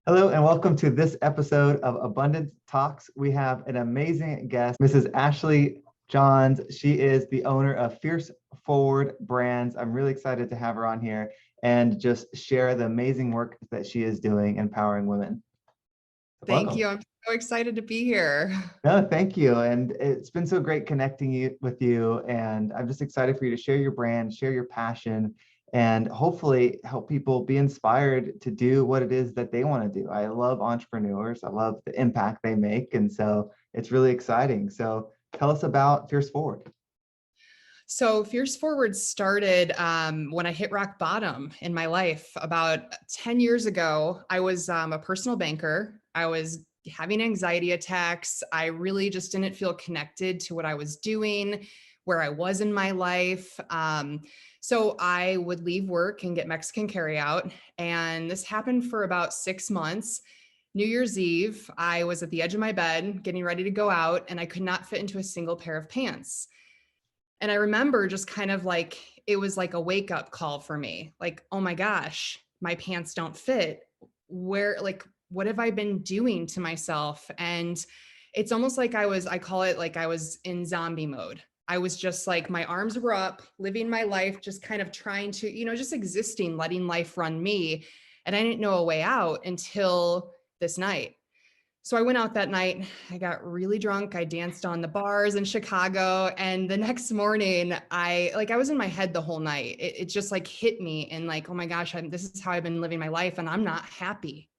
Hello and welcome to this episode of Abundance Talks. We have an amazing guest, Mrs. Ashley Johns. She is the owner of Fierce Forward Brands. I'm really excited to have her on here and just share the amazing work that she is doing empowering women. Thank Welcome. you. I'm so excited to be here. No, thank you. And it's been so great connecting with you. And I'm just excited for you to share your brand, share your passion, and hopefully help people be inspired to do what it is that they want to do. I love entrepreneurs. I love the impact they make. And so it's really exciting. So tell us about Fierce Forward. So Fierce Forward started when I hit rock bottom in my life. About 10 years ago, I was a personal banker. I was having anxiety attacks. I really just didn't feel connected to what I was doing, where I was in my life. So I would leave work and get Mexican carryout. And this happened for about 6 months. New Year's Eve, I was at the edge of my bed getting ready to go out, and I could not fit into a single pair of pants. And I remember just kind of like, it was like a wake up call for me. Like, oh my gosh, my pants don't fit. What have I been doing to myself? And it's almost like I call it like I was in zombie mode. I was just like, my arms were up, living my life, just kind of trying to, just existing, letting life run me. And I didn't know a way out until this night. So I went out that night, I got really drunk. I danced on the bars in Chicago. And the next morning, I was in my head the whole night. It just like hit me and like, oh my gosh, this is how I've been living my life. And I'm not happy.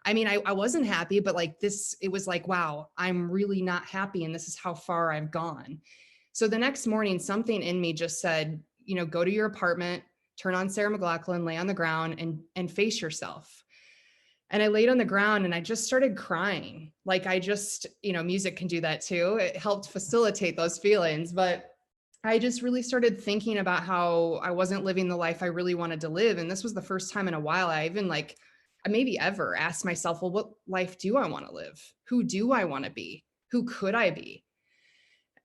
I mean, I wasn't happy, but like it was like, wow, I'm really not happy. And this is how far I've gone. So the next morning, something in me just said, go to your apartment, turn on Sarah McLachlan, lay on the ground and face yourself. And I laid on the ground and I just started crying. Like music can do that too. It helped facilitate those feelings, but I just really started thinking about how I wasn't living the life I really wanted to live. And this was the first time in a while I even I maybe ever asked myself, well, what life do I want to live? Who do I want to be? Who could I be?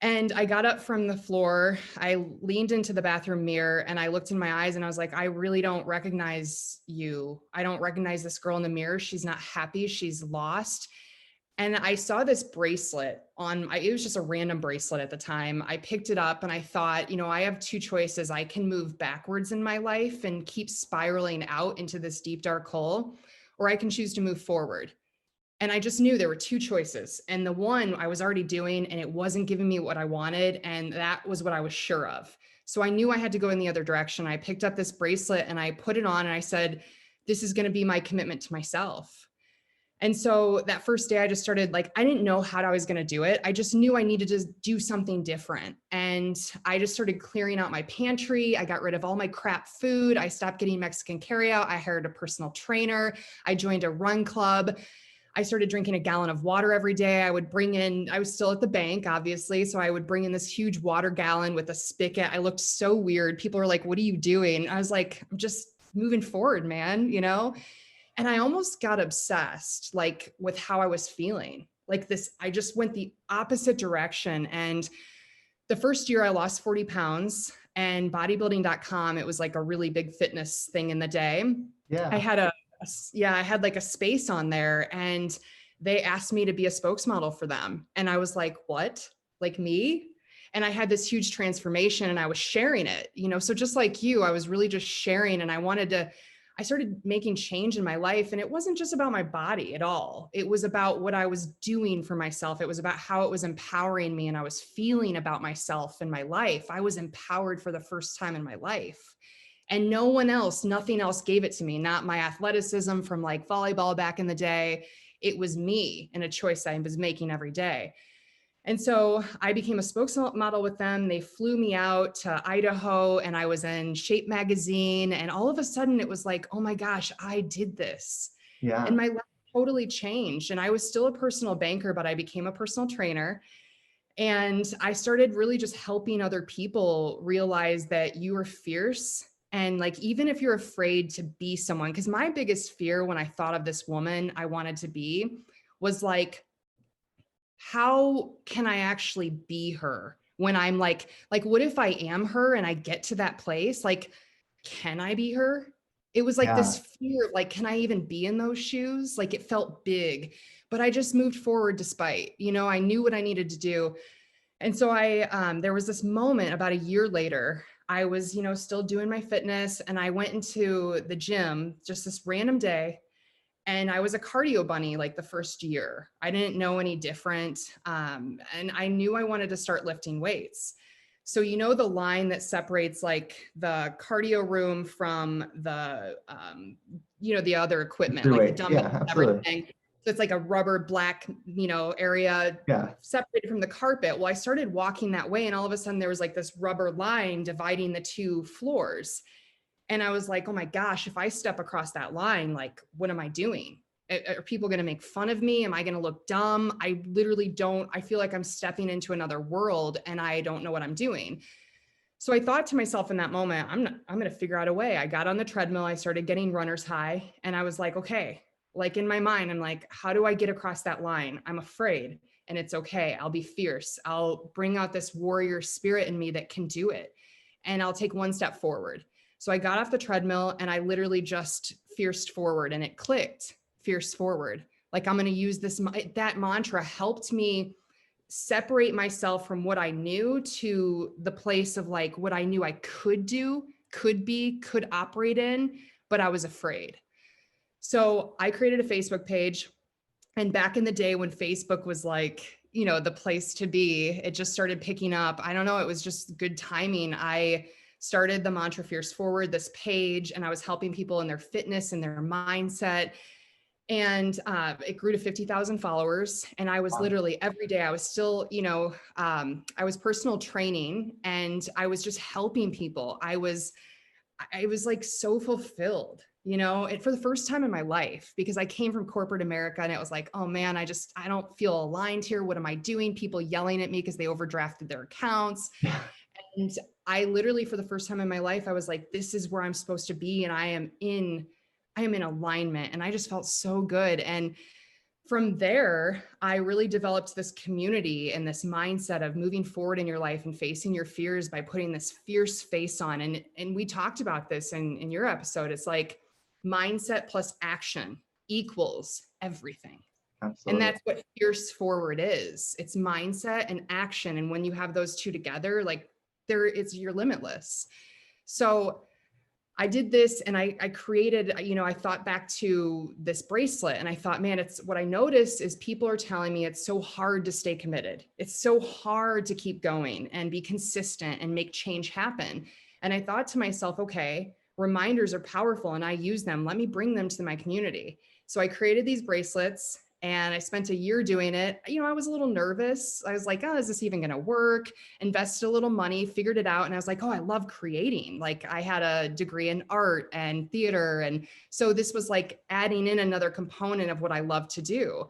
And I got up from the floor, I leaned into the bathroom mirror and I looked in my eyes and I was like, I really don't recognize you. I don't recognize this girl in the mirror. She's not happy. She's lost. And I saw this bracelet it was just a random bracelet at the time. I picked it up and I thought, I have two choices. I can move backwards in my life and keep spiraling out into this deep, dark hole, or I can choose to move forward. And I just knew there were two choices. And the one I was already doing, and it wasn't giving me what I wanted. And that was what I was sure of. So I knew I had to go in the other direction. I picked up this bracelet and I put it on and I said, this is going to be my commitment to myself. And so that first day I just started I didn't know how I was going to do it. I just knew I needed to do something different. And I just started clearing out my pantry. I got rid of all my crap food. I stopped getting Mexican carryout. I hired a personal trainer. I joined a run club. I started drinking a gallon of water every day. I was still at the bank, obviously. So I would bring in this huge water gallon with a spigot. I looked so weird. People were like, what are you doing? I was like, I'm just moving forward, man, And I almost got obsessed, with how I was feeling I just went the opposite direction. And the first year I lost 40 pounds and bodybuilding.com, it was like a really big fitness thing in the day. Yeah. I had a space on there and they asked me to be a spokesmodel for them. And I was like, what? Like me? And I had this huge transformation and I was sharing it, so just like you, I was really just sharing and I started making change in my life. And it wasn't just about my body at all. It was about what I was doing for myself. It was about how it was empowering me and I was feeling about myself and my life. I was empowered for the first time in my life. And nothing else gave it to me, not my athleticism from volleyball back in the day. It was me and a choice I was making every day. And so I became a spokesmodel with them. They flew me out to Idaho and I was in Shape magazine. And all of a sudden it was like, oh my gosh, I did this. Yeah. And my life totally changed. And I was still a personal banker, but I became a personal trainer. And I started really just helping other people realize that you are fierce. And even if you're afraid to be someone, because my biggest fear when I thought of this woman I wanted to be was how can I actually be her when I'm what if I am her and I get to that place? Can I be her? It was like Yeah. this fear, like, can I even be in those shoes? Like it felt big, but I just moved forward despite, I knew what I needed to do. And so there was this moment about a year later, I was, still doing my fitness and I went into the gym just this random day. And I was a cardio bunny like the first year. I didn't know any different. And I knew I wanted to start lifting weights. So, the line that separates like the cardio room from the other equipment, Through like the weights. dumbbells Yeah, and absolutely. everything. So it's like a rubber black, area Yeah. separated from the carpet. Well, I started walking that way and all of a sudden there was like this rubber line dividing the two floors. And I was like, oh my gosh, if I step across that line, like, what am I doing? Are people going to make fun of me? Am I going to look dumb? I literally don't. I feel like I'm stepping into another world and I don't know what I'm doing. So I thought to myself in that moment, I'm going to figure out a way. I got on the treadmill. I started getting runner's high and I was like, okay, like in my mind, I'm like, how do I get across that line? I'm afraid and it's okay. I'll be fierce. I'll bring out this warrior spirit in me that can do it. And I'll take one step forward. So I got off the treadmill and I literally just fierced forward and it clicked, fierce forward. Like I'm going to use that mantra helped me separate myself from what I knew to the place of like what I knew I could do, could be, could operate in, but I was afraid. So I created a Facebook page. And back in the day when Facebook was like, the place to be, it just started picking up. I don't know, it was just good timing. I started the Mantra Fierce Forward, this page, and I was helping people in their fitness and their mindset. And it grew to 50,000 followers. And I was Wow. literally every day, I was still, I was personal training and I was just helping people. I was like so fulfilled, and for the first time in my life, because I came from corporate America and it was like, oh man, I don't feel aligned here. What am I doing? People yelling at me because they overdrafted their accounts. And I literally, for the first time in my life, I was like, this is where I'm supposed to be. And I am in alignment. And I just felt so good. And from there, I really developed this community and this mindset of moving forward in your life and facing your fears by putting this fierce face on. And we talked about this in your episode. It's like mindset plus action equals everything. And Absolutely. that's what fierce forward is. It's mindset and action. And when you have those two together, like you're limitless. So I did this and I created, I thought back to this bracelet and I thought, man, it's what I noticed is people are telling me it's so hard to stay committed. It's so hard to keep going and be consistent and make change happen. And I thought to myself, okay, reminders are powerful and I use them. Let me bring them to my community. So I created these bracelets and I spent a year doing it. I was a little nervous. I was like, oh, is this even going to work? Invested a little money, figured it out. And I was like, oh, I love creating. Like I had a degree in art and theater. And so this was like adding in another component of what I love to do.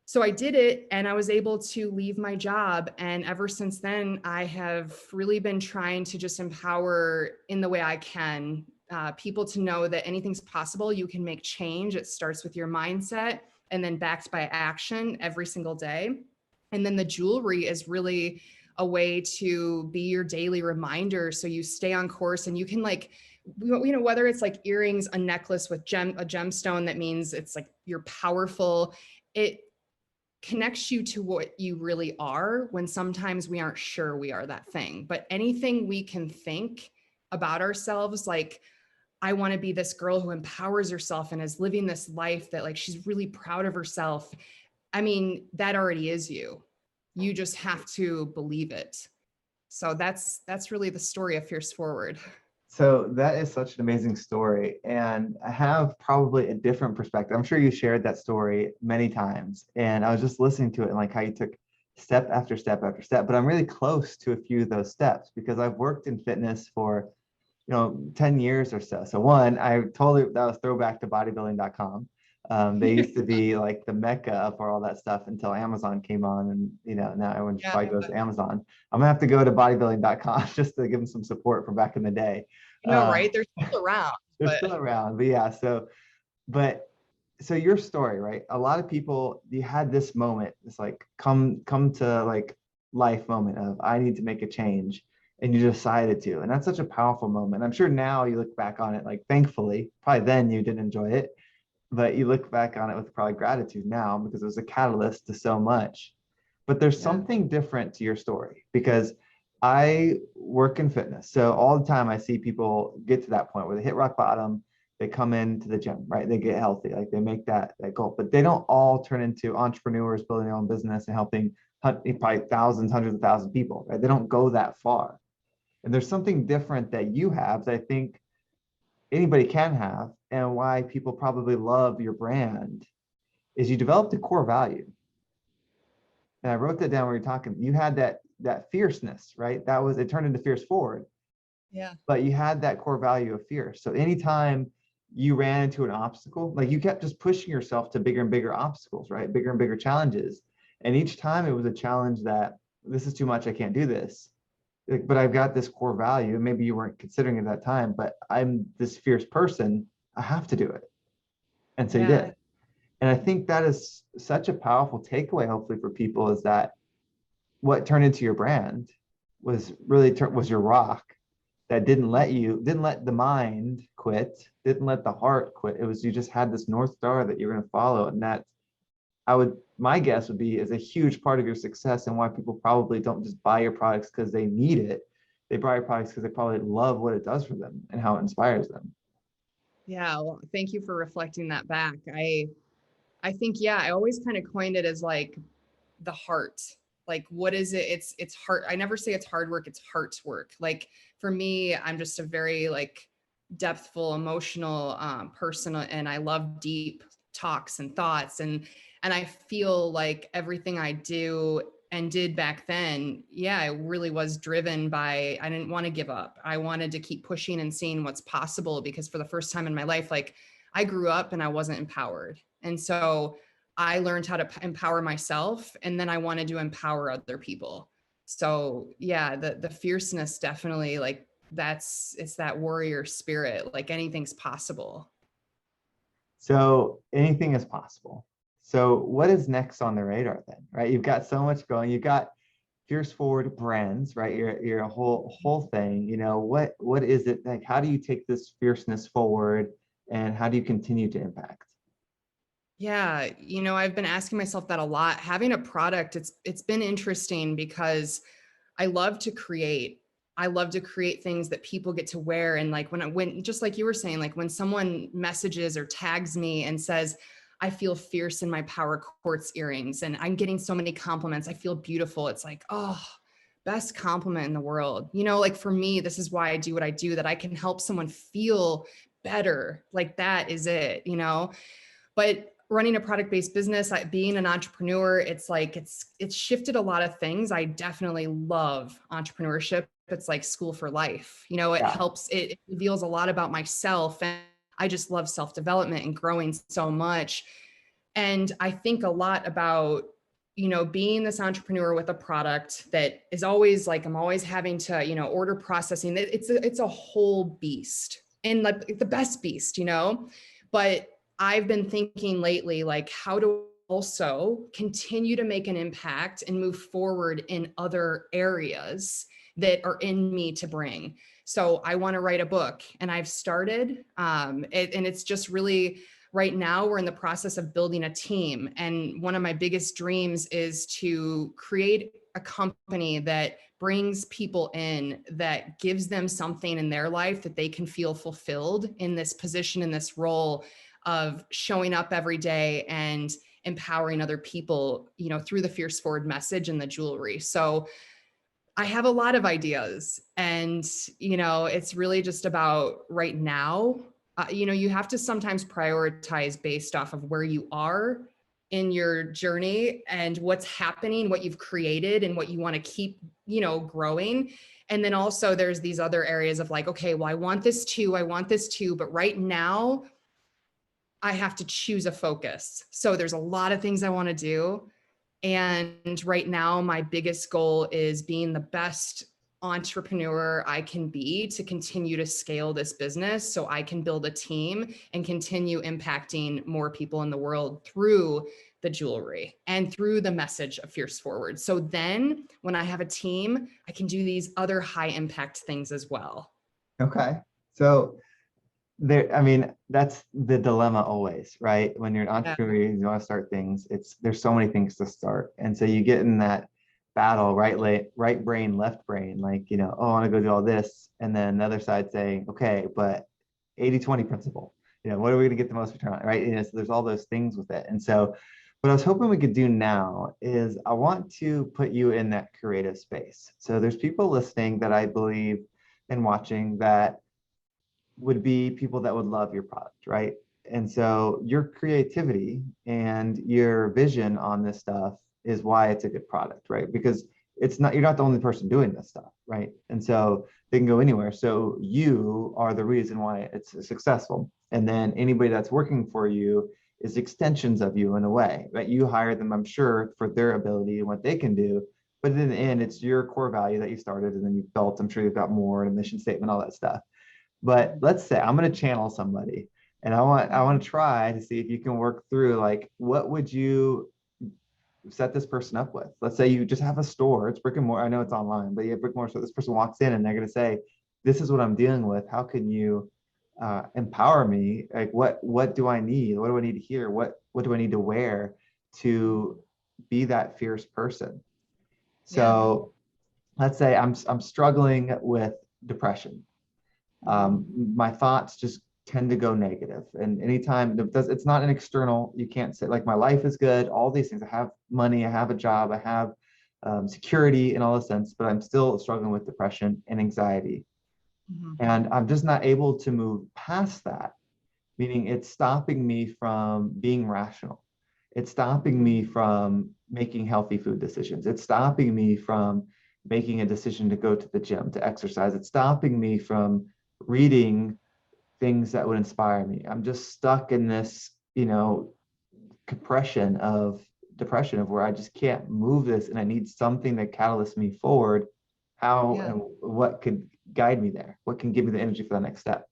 So I did it and I was able to leave my job. And ever since then, I have really been trying to just empower in the way I can people to know that anything's possible. You can make change. It starts with your mindset and then backed by action every single day. And then the jewelry is really a way to be your daily reminder. So you stay on course and you can like, whether it's like earrings, a necklace with a gemstone, that means it's like you're powerful. It connects you to what you really are when sometimes we aren't sure we are that thing. But anything we can think about ourselves, like, I want to be this girl who empowers herself and is living this life that like she's really proud of herself. I mean, that already is you. You just have to believe it. So that's really the story of Fierce Forward. So that is such an amazing story. And I have probably a different perspective. I'm sure you shared that story many times. And I was just listening to it and like how you took step after step after step. But I'm really close to a few of those steps because I've worked in fitness for 10 years or so. So one, that was throwback to bodybuilding.com. They used to be like the mecca for all that stuff until Amazon came on, and now everyone just Yeah. probably goes to Amazon. I'm gonna have to go to bodybuilding.com just to give them some support from back in the day. Right? They're still around, They're but still around, but yeah. But so your story, right? A lot of people, you had this moment, it's like come to like life moment of I need to make a change. and you decided to. And that's such a powerful moment. I'm sure now you look back on it, like, thankfully, probably then you didn't enjoy it, but you look back on it with probably gratitude now because it was a catalyst to so much. But there's Yeah. something different to your story because I work in fitness. So all the time I see people get to that point where they hit rock bottom, they come into the gym, right? They get healthy, like they make that goal, but they don't all turn into entrepreneurs building their own business and helping probably thousands, hundreds of thousands of people, right? They don't go that far. And there's something different that you have that I think anybody can have, and why people probably love your brand is you developed a core value. And I wrote that down when we were talking. You had that fierceness, right? That was, it turned into fierce forward, Yeah. but you had that core value of fierce. So anytime you ran into an obstacle, like you kept just pushing yourself to bigger and bigger obstacles, right? Bigger and bigger challenges. And each time it was a challenge that this is too much, I can't do this. Like, but I've got this core value. Maybe you weren't considering it at that time, but I'm this fierce person. I have to do it. And so you Yeah. did. And I think that is such a powerful takeaway, hopefully, for people, is that what turned into your brand was really was your rock that didn't let the mind quit, didn't let the heart quit. It was, you just had this North Star that you're going to follow. And that, my guess would be, is a huge part of your success and why people probably don't just buy your products because they need it. They buy your products because they probably love what it does for them and how it inspires them. Yeah. Well, thank you for reflecting that back. I think, yeah, I always kind of coined it as like the heart. Like, what is it? It's heart. I never say it's hard work, it's heart's work. Like for me, I'm just a very like depthful, emotional person, and I love deep talks and thoughts. And I feel like everything I do and did back then, yeah, it really was driven by, I didn't want to give up. I wanted to keep pushing and seeing what's possible, because for the first time in my life, like I grew up and I wasn't empowered. And so I learned how to empower myself, and then I wanted to empower other people. So yeah, the fierceness definitely, like it's that warrior spirit, like anything's possible. So anything is possible. So what is next on the radar then, right? You've got so much going. You've got Fierce Forward brands, right? You're a whole thing. You know, what is it like? How do you take this fierceness forward, and how do you continue to impact? Yeah, I've been asking myself that a lot. Having a product, it's been interesting because I love to create. I love to create things that people get to wear. And like when just like you were saying, like when someone messages or tags me and says, I feel fierce in my power quartz earrings and I'm getting so many compliments, I feel beautiful. It's like, oh, best compliment in the world. Like for me, this is why I do what I do, that I can help someone feel better. Like that is it. But running a product-based business, being an entrepreneur, it's like it's shifted a lot of things. I definitely love entrepreneurship. It's like school for life. It Yeah. helps, it reveals a lot about myself, and I just love self-development and growing so much. And I think a lot about being this entrepreneur with a product that is always like, I'm always having to order processing. It's a whole beast, and like the best beast. But I've been thinking lately, like, how do I also continue to make an impact and move forward in other areas that are in me to bring? So I want to write a book, and I've started, and it's just really, right now we're in the process of building a team. And one of my biggest dreams is to create a company that brings people in, that gives them something in their life that they can feel fulfilled in this position, in this role of showing up every day and empowering other people, through the Fierce Forward message and the jewelry. So I have a lot of ideas, and, it's really just about right now. You have to sometimes prioritize based off of where you are in your journey and what's happening, what you've created and what you want to keep, growing. And then also there's these other areas of like, okay, well, I want this too, but right now I have to choose a focus. So there's a lot of things I want to do. And right now, my biggest goal is being the best entrepreneur I can be to continue to scale this business so I can build a team and continue impacting more people in the world through the jewelry and through the message of Fierce Forward. So then when I have a team, I can do these other high impact things as well. Okay. So there, I mean, that's the dilemma always, right? When you're an Yeah. entrepreneur, you want to start things, there's so many things to start. And so you get in that battle, right brain, left brain, like, oh, I want to go do all this. And then the other side saying, okay, but 80-20 principle, what are we going to get the most return on, right? So there's all those things with it. And so what I was hoping we could do now is I want to put you in that creative space. So there's people listening that I believe and watching that would be people that would love your product, right? And so your creativity and your vision on this stuff is why it's a good product, right? Because you're not the only person doing this stuff, right? And so they can go anywhere. So you are the reason why it's successful. And then anybody that's working for you is extensions of you in a way, right? You hire them, I'm sure, for their ability and what they can do. But in the end, it's your core value that you started and then you built. I'm sure you've got more, and a mission statement, all that stuff. But let's say I'm going to channel somebody and I want to try to see if you can work through, like, what would you set this person up with? Let's say you just have a store, it's brick and mortar. I know it's online, but you have brick and mortar. So this person walks in and they're going to say, this is what I'm dealing with. How can you empower me? Like, what do I need? What do I need to hear? What do I need to wear to be that fierce person? Yeah. So let's say I'm struggling with depression. My thoughts just tend to go negative, and anytime it's not an external, you can't say like my life is good, all these things, I have money, I have a job, I have security in all the sense, but I'm still struggling with depression and anxiety, and I'm just not able to move past that, meaning it's stopping me from being rational, it's stopping me from making healthy food decisions, it's stopping me from making a decision to go to the gym to exercise, it's stopping me from reading things that would inspire me. I'm just stuck in this, compression of depression of where I just can't move this and I need something that catalysts me forward. How Yeah. and what could guide me there? What can give me the energy for the next step?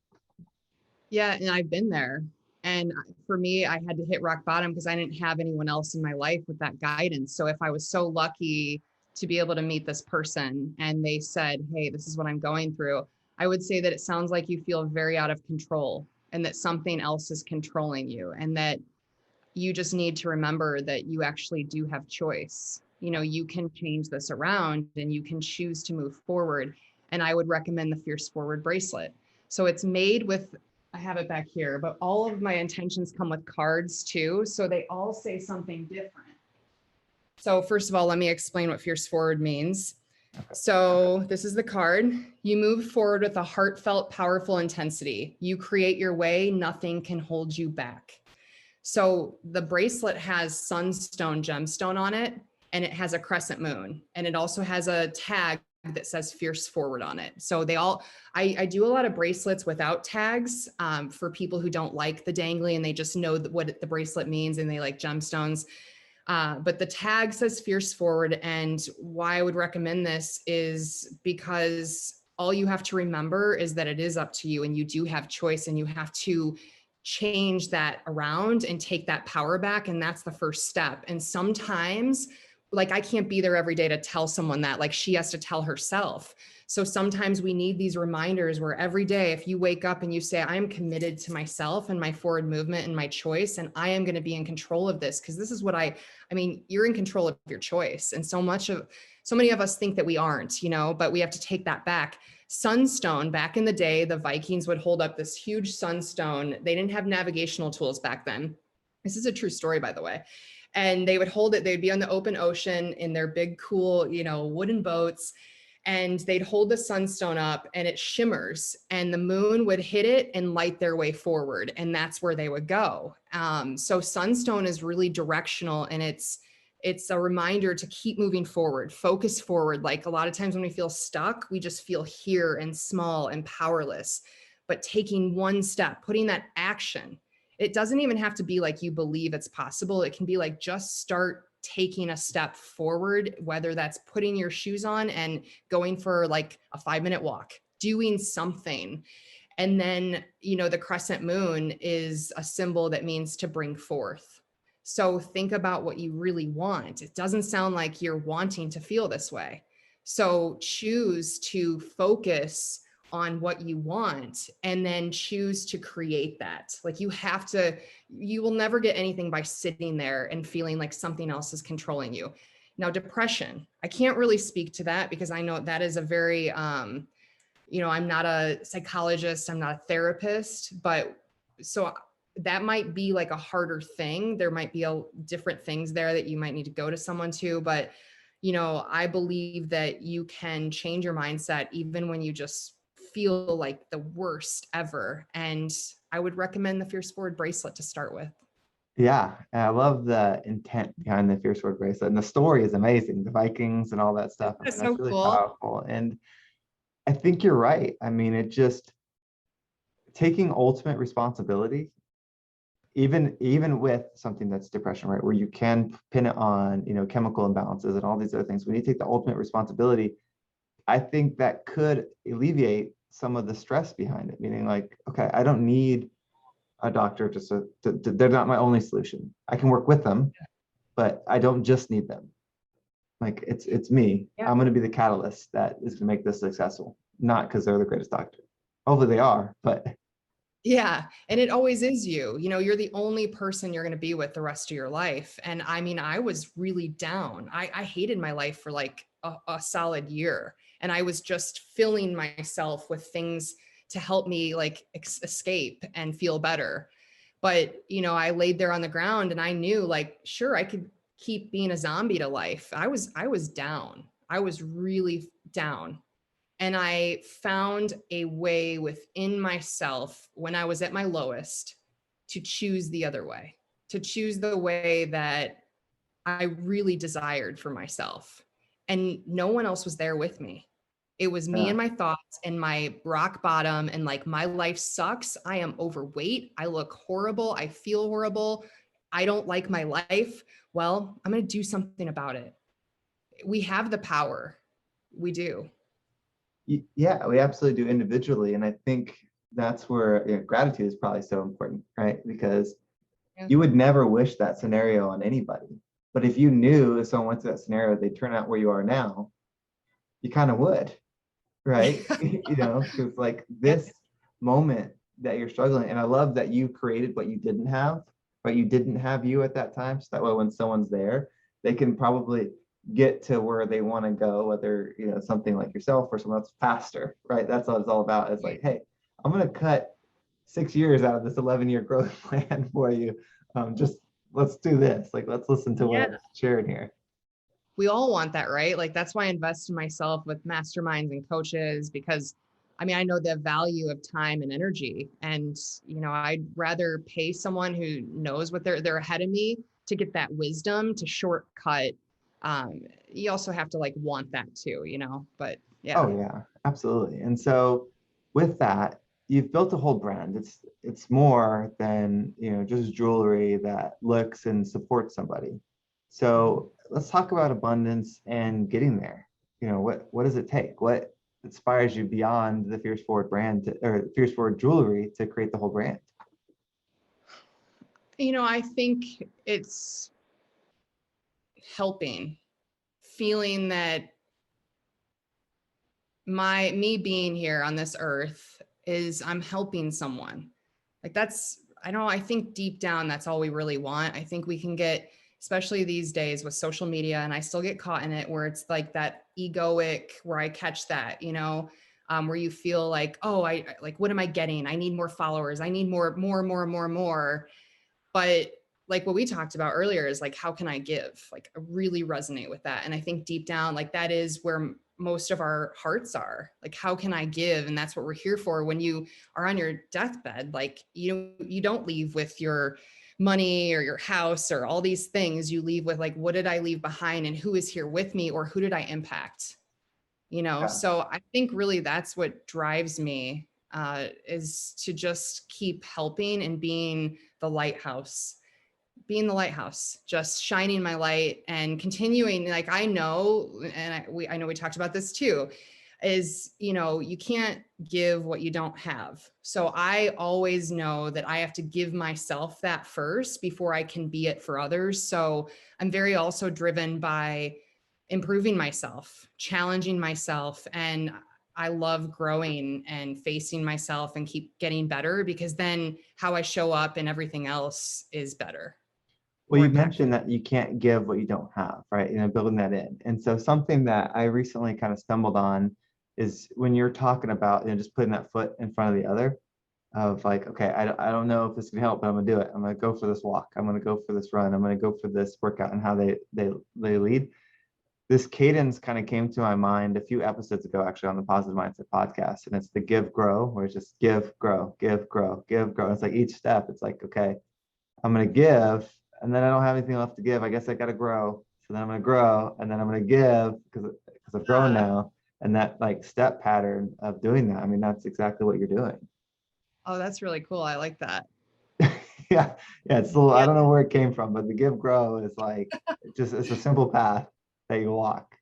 Yeah. And I've been there. And for me, I had to hit rock bottom because I didn't have anyone else in my life with that guidance. So if I was so lucky to be able to meet this person and they said, hey, this is what I'm going through, I would say that it sounds like you feel very out of control and that something else is controlling you, and that you just need to remember that you actually do have choice. You can change this around and you can choose to move forward. And I would recommend the Fierce Forward bracelet. So it's made with, I have it back here, but all of my intentions come with cards too. So they all say something different. So first of all, let me explain what Fierce Forward means. So this is the card. You move forward with a heartfelt, powerful intensity. You create your way. Nothing can hold you back. So the bracelet has sunstone gemstone on it, and it has a crescent moon, and it also has a tag that says Fierce Forward on it. So I do a lot of bracelets without tags for people who don't like the dangly and they just know what the bracelet means and they like gemstones. But the tag says Fierce Forward. And why I would recommend this is because all you have to remember is that it is up to you and you do have choice, and you have to change that around and take that power back. And that's the first step. And sometimes, like, I can't be there every day to tell someone that, like, she has to tell herself. So sometimes we need these reminders where every day, if you wake up and you say, I'm committed to myself and my forward movement and my choice, and I am going to be in control of this, because this is what I mean, you're in control of your choice. And so many of us think that we aren't, but we have to take that back. Sunstone, back in the day, the Vikings would hold up this huge sunstone. They didn't have navigational tools back then. This is a true story, by the way. And they would hold it, they'd be on the open ocean in their big, cool, wooden boats. And they'd hold the sunstone up and it shimmers, and the moon would hit it and light their way forward. And that's where they would go. So sunstone is really directional, and it's a reminder to keep moving forward, focus forward. Like, a lot of times when we feel stuck, we just feel here and small and powerless. But taking one step, putting that action, it doesn't even have to be like you believe it's possible. It can be like, just start taking a step forward, whether that's putting your shoes on and going for like a 5-minute walk, doing something. And then, the crescent moon is a symbol that means to bring forth. So think about what you really want. It doesn't sound like you're wanting to feel this way. So choose to focus on what you want and then choose to create that. Like you will never get anything by sitting there and feeling like something else is controlling you. Now, depression, I can't really speak to that because I know that is a very, I'm not a psychologist, I'm not a therapist, but so that might be like a harder thing. There might be different things there that you might need to go to someone to, but I believe that you can change your mindset even when you just feel like the worst ever. And I would recommend the Fierce Forward bracelet to start with. Yeah, and I love the intent behind the Fierce Sword bracelet, and the story is amazing. The Vikings and all that stuff. I mean, That's so that's really cool. powerful. And I think you're right. I mean, it just taking ultimate responsibility, even with something that's depression, right, where you can pin it on, chemical imbalances and all these other things. When you take the ultimate responsibility, I think that could alleviate some of the stress behind it. Meaning, like, okay, I don't need a doctor they're not my only solution. I can work with them, but I don't just need them. Like it's me. Yeah. I'm going to be the catalyst that is going to make this successful, not because they're the greatest doctor. Hopefully they are, but Yeah. And it always is you. You're the only person you're going to be with the rest of your life. And I mean, I was really down. I hated my life for like a solid year. And I was just filling myself with things to help me like escape and feel better. But, I laid there on the ground and I knew like, sure, I could keep being a zombie to life. I was down. I was really down. And I found a way within myself when I was at my lowest to choose the other way, to choose the way that I really desired for myself. And no one else was there with me. It was me yeah. and my thoughts and my rock bottom and like my life sucks. I am overweight. I look horrible. I feel horrible. I don't like my life. Well, I'm going to do something about it. We have the power. We do. Yeah, we absolutely do individually. And I think that's where gratitude is probably so important, right? Because Yeah. you would never wish that scenario on anybody. But if you knew if someone went through that scenario, they'd turn out where you are now, you kind of would, right? Because like Yeah. this moment that you're struggling, and I love that you created what you didn't have, but you didn't have you at that time. So that way when someone's there, they can probably get to where they want to go, whether something like yourself or someone else faster, right? That's what it's all about. It's like, hey, I'm gonna cut 6 years out of this 11-year growth plan for you. Just let's do this. Like let's listen to Yeah. what's shared here. We all want that, right? Like that's why I invest in myself with masterminds and coaches because I mean, I know the value of time and energy. And, I'd rather pay someone who knows what they're ahead of me to get that wisdom to shortcut. You also have to like want that too, but yeah. Oh yeah, absolutely. And so with that, you've built a whole brand. It's more than, just jewelry that looks and supports somebody. So let's talk about abundance and getting there. What does it take? What inspires you beyond the Fierce Forward brand or Fierce Forward jewelry to create the whole brand? I think it's helping, feeling that me being here on this earth is I'm helping someone. Like I think deep down, that's all we really want. I think we can get, especially these days with social media, and I still get caught in it where it's like that egoic, where I catch that, where you feel like, oh, I like, what am I getting? I need more followers. I need more. But like what we talked about earlier is like, how can I give? Like I really resonate with that. And I think deep down, like that is where most of our hearts are. Like, how can I give? And that's what we're here for. When you are on your deathbed, like you don't leave with your money or your house or all these things. You leave with like, what did I leave behind and who is here with me or who did I impact? Yeah. So I think really that's what drives me is to just keep helping and being the lighthouse. being the lighthouse, just shining my light and continuing. Like, I know, and I know we talked about this too, is, you can't give what you don't have. So I always know that I have to give myself that first before I can be it for others. So I'm very also driven by improving myself, challenging myself. And I love growing and facing myself and keep getting better, because then how I show up and everything else is better. Well, More you impactful. mentioned that you can't give what you don't have, right? Building that in. And so something that I recently kind of stumbled on is when you're talking about, just putting that foot in front of the other, of like, okay, I don't know if this can help, but I'm gonna do it. I'm gonna go for this walk. I'm gonna go for this run. I'm gonna go for this workout, and how they lead. This cadence kind of came to my mind a few episodes ago, actually, on the Positive Mindset podcast. And it's the give, grow, where it's just give, grow, give, grow, give, grow. It's like each step, it's like, okay, I'm going to give, and then I don't have anything left to give. I guess I got to grow. So then I'm going to grow, and then I'm going to give because I've grown now. And that like step pattern of doing that, I mean, that's exactly what you're doing. Oh, that's really cool. I like that. Yeah. Yeah. It's a little, I Yeah. don't know where it came from, but the give, grow is like, it's a simple path that you walk.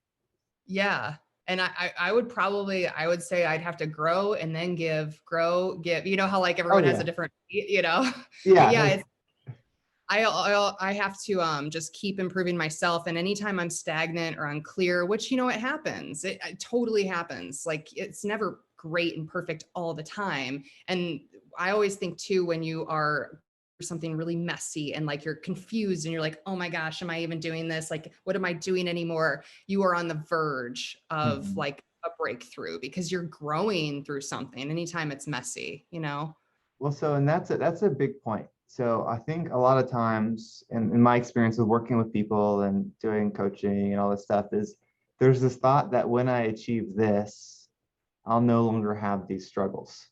Yeah. And I would say I'd have to grow and then give, grow, give. You know how like Oh, everyone has a yeah. different, but Yeah. yeah, No, I have to just keep improving myself. And anytime I'm stagnant or unclear, which, it happens, it totally happens. Like, it's never great and perfect all the time. And I always think too, when you are something really messy and like you're confused and you're like, oh my gosh, am I even doing this? Like, what am I doing anymore? You are on the verge of mhm. like a breakthrough, because you're growing through something anytime it's messy. Well, so, and that's a big point. So I think a lot of times in my experience with working with people and doing coaching and all this stuff is there's this thought that when I achieve this, I'll no longer have these struggles.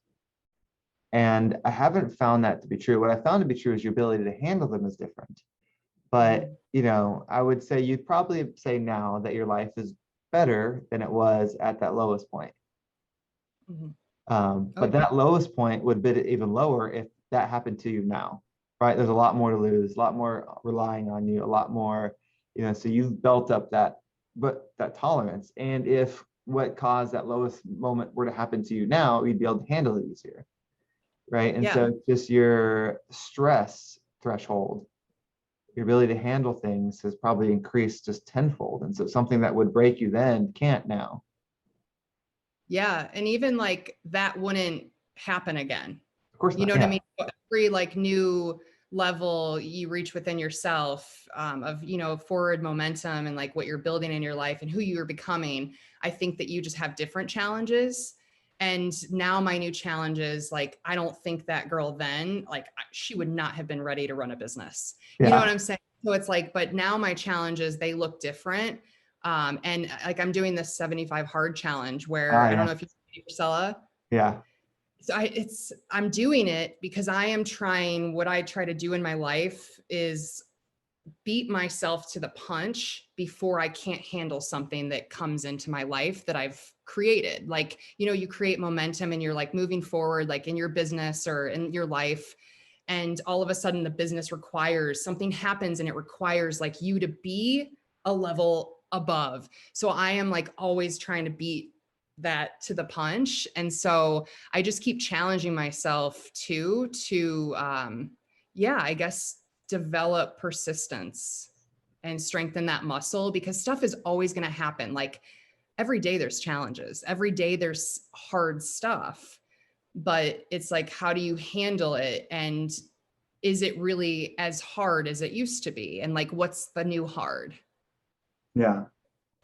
And I haven't found that to be true. What I found to be true is your ability to handle them is different. But, Mhm. I would say you'd probably say now that your life is better than it was at that lowest point. Mhm. Oh, But that lowest point would be even lower if that happened to you now, right? There's a lot more to lose, a lot more relying on you, a lot more, so you've built up that tolerance. And if what caused that lowest moment were to happen to you now, you'd be able to handle it easier, right? And so yeah. it's just your stress threshold, your ability to handle things has probably increased just tenfold. And so something that would break you then can't now. Yeah. And even like that wouldn't happen again. Of course You not. know what I Yeah. mean? Every like new level you reach within yourself, of, forward momentum and like what you're building in your life and who you're becoming. I think that you just have different challenges. And now my new challenges, like, I don't think that girl then, like, she would not have been ready to run a business. You know what Yeah. I'm saying? So it's like, but now my challenges, they look different. And like, I'm doing this 75 hard challenge where Ah, I don't yeah. know if you see Priscilla. Yeah. So I'm doing it because I am trying, what I try to do in my life is beat myself to the punch before I can't handle something that comes into my life that I've created. Like, you create momentum and you're like moving forward, like in your business or in your life. And all of a sudden the business requires something happens and it requires like you to be a level above. So I am like always trying to beat that to the punch. And so I just keep challenging myself to yeah, I guess develop persistence and strengthen that muscle, because stuff is always going to happen. Like, every day there's challenges, every day there's hard stuff, but it's like, how do you handle it? And is it really as hard as it used to be? And like, what's the new hard? Yeah.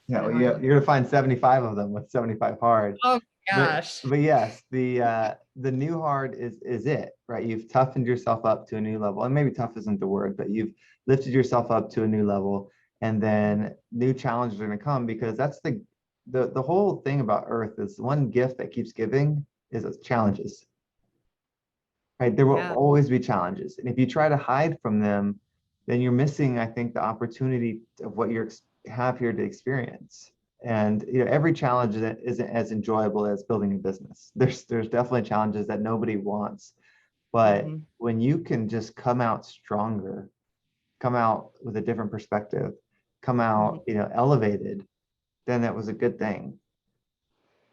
Yeah, Kind of well, hard to yeah, look. you're gonna find 75 of them with 75 hard. Oh my But gosh. but yes, the new hard is it, right? You've toughened yourself up to a new level. And maybe tough isn't the word, but you've lifted yourself up to a new level. And then new challenges are gonna come because that's the whole thing about Earth is one gift that keeps giving is challenges, right? There will Yeah. always be challenges. And if you try to hide from them, then you're missing, I think, the opportunity of what you have here to experience. And every challenge isn't as enjoyable as building a business. There's definitely challenges that nobody wants. But Mhm. when you can just come out stronger come out with a different perspective, come Mhm. out, elevated, then that was a good thing.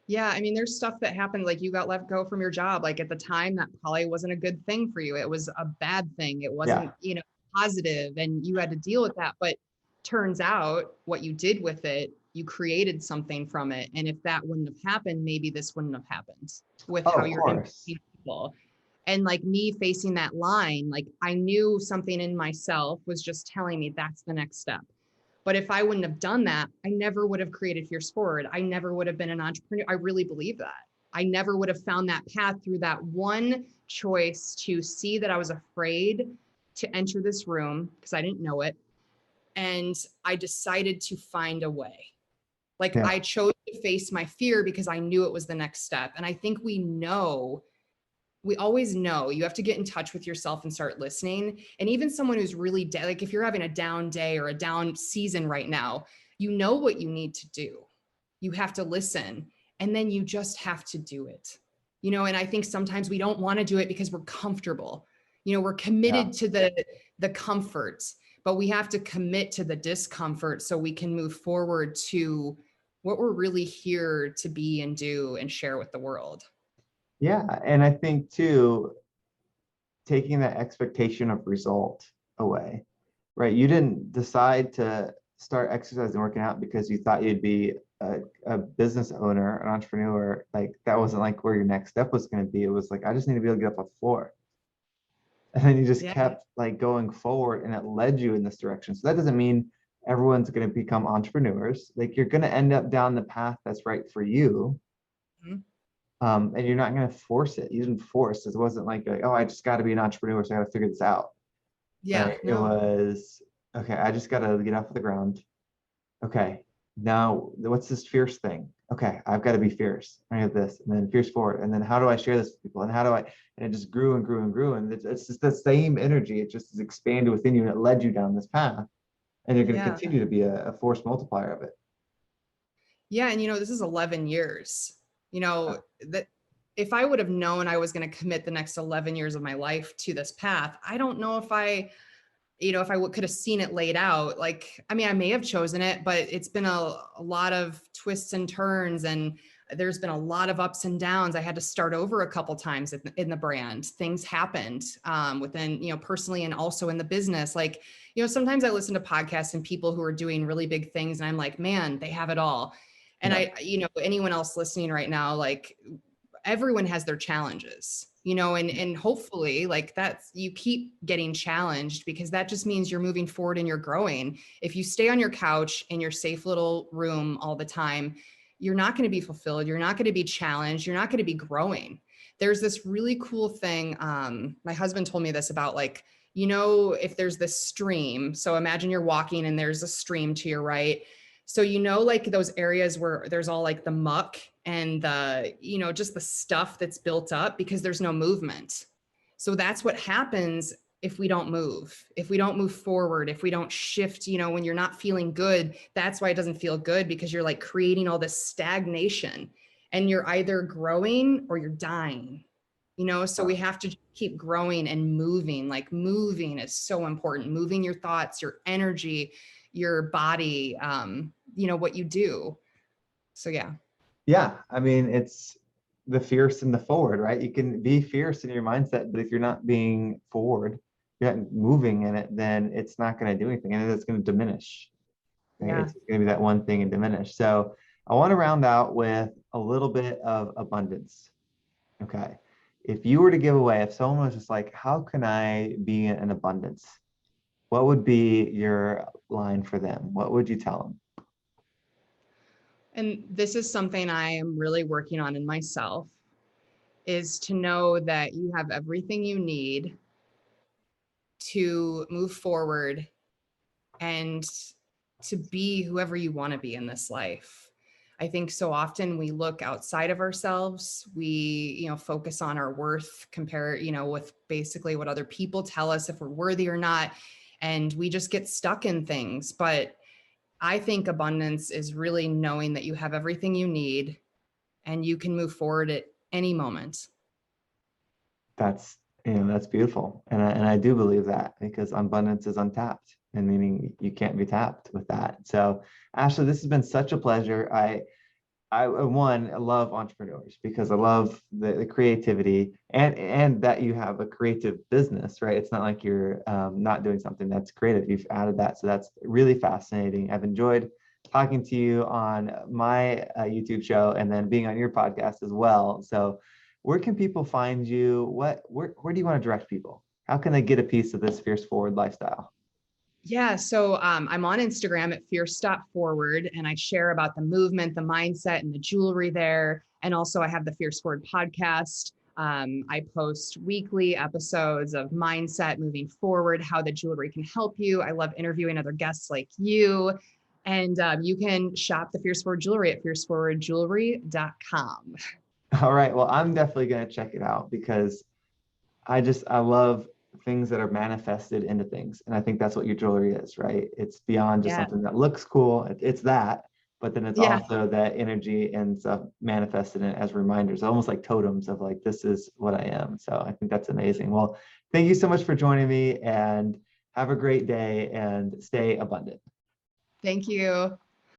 Yeah, I mean, there's stuff that happened, like you got let go from your job. Like at the time, that probably wasn't a good thing for you. It was a bad thing. It Yeah. wasn't, positive, and you had to deal with that. But turns out what you did with it, you created something from it. And if that wouldn't have happened, maybe this wouldn't have happened with Oh, how of you're course. impacting people. And like me facing that line, like I knew something in myself was just telling me that's the next step. But if I wouldn't have done that, I never would have created Fierce Forward. I never would have been an entrepreneur. I really believe that. I never would have found that path through that one choice to see that I was afraid to enter this room because I didn't know it. And I decided to find a way. Like Yeah. I chose to face my fear because I knew it was the next step. And I think we always know you have to get in touch with yourself and start listening. And even someone who's really like if you're having a down day or a down season right now, you know what you need to do. You have to listen, and then you just have to do it. And I think sometimes we don't want to do it because we're comfortable. We're Yeah. committed to the comfort, but we have to commit to the discomfort so we can move forward to what we're really here to be and do and share with the world. Yeah. And I think too, taking that expectation of result away, right? You didn't decide to start exercising and working out because you thought you'd be a business owner, an entrepreneur. Like that wasn't like where your next step was going to be. It was like, I just need to be able to get up off the floor. And then you just Yeah. kept like going forward and it led you in this direction. So that doesn't mean everyone's going to become entrepreneurs. Like you're going to end up down the path that's right for you. Mhm. And you're not going to force it. You didn't force. It wasn't like, oh, I just got to be an entrepreneur, so I got to figure this out. Yeah, Right? It no. was, okay, I just got to get off the ground. Okay, now what's this fierce thing? Okay, I've got to be fierce. I have this, and then fierce forward, and then how do I share this with people? And how do I? And it just grew and grew and grew, and it's just the same energy. It just is expanded within you, and it led you down this path. And you're going to Yeah. continue to be a force multiplier of it. Yeah. And this is 11 years, Yeah. that if I would have known I was going to commit the next 11 years of my life to this path, I don't know if if I could have seen it laid out. Like, I mean, I may have chosen it, but it's been a lot of twists and turns, and there's been a lot of ups and downs. I had to start over a couple times in the brand. Things happened within, personally and also in the business. Like, sometimes I listen to podcasts and people who are doing really big things, and I'm like, man, they have it all. And Yeah. anyone else listening right now, like everyone has their challenges, and hopefully like that's, you keep getting challenged because that just means you're moving forward and you're growing. If you stay on your couch in your safe little room all the time, you're not going to be fulfilled. You're not going to be challenged. You're not going to be growing. There's this really cool thing. My husband told me this about like, if there's this stream, so imagine you're walking and there's a stream to your right. So, like those areas where there's all like the muck and the, just the stuff that's built up because there's no movement. So that's what happens if we don't move, forward, if we don't shift, when you're not feeling good, that's why it doesn't feel good, because you're like creating all this stagnation and you're either growing or you're dying. So we have to keep growing and moving. Like moving is so important. Moving your thoughts, your energy, your body, what you do. So yeah. Yeah, I mean, it's the fierce and the forward, right? You can be fierce in your mindset, but if you're not being forward, you're not moving in it, then it's not going to do anything, and it's going to diminish. Right? Yeah. It's going to be that one thing and diminish. So I want to round out with a little bit of abundance. Okay. If you were to give away, if someone was just like, how can I be in abundance? What would be your line for them? What would you tell them? And this is something I am really working on in myself, is to know that you have everything you need to move forward and to be whoever you want to be in this life. I think so often we look outside of ourselves. We, focus on our worth, compare, with basically what other people tell us if we're worthy or not. And we just get stuck in things. But I think abundance is really knowing that you have everything you need and you can move forward at any moment. That's, that's beautiful. And I do believe that because abundance is untapped. and meaning you can't be tapped with that. So Ashley, this has been such a pleasure. I love entrepreneurs because I love the creativity and that you have a creative business, right? It's not like you're not doing something that's creative. You've added that, so that's really fascinating. I've enjoyed talking to you on my YouTube show and then being on your podcast as well. So, where can people find you? Where do you want to direct people? How can they get a piece of this Fierce Forward lifestyle? Yeah, so I'm on Instagram at fierce.forward, and I share about the movement, the mindset, and the jewelry there. And also, I have the Fierce Forward podcast. I post weekly episodes of mindset, moving forward, how the jewelry can help you. I love interviewing other guests like you. And you can shop the Fierce Forward jewelry at fierceforwardjewelry.com. All right. Well, I'm definitely going to check it out because I love things that are manifested into things. And I think that's what your jewelry is, right? It's beyond just Yeah. something that looks cool. It's that, but then it's Yeah. also that energy and stuff manifested in as reminders, almost like totems of like, this is what I am. So I think that's amazing. Well, thank you so much for joining me and have a great day and stay abundant. Thank you.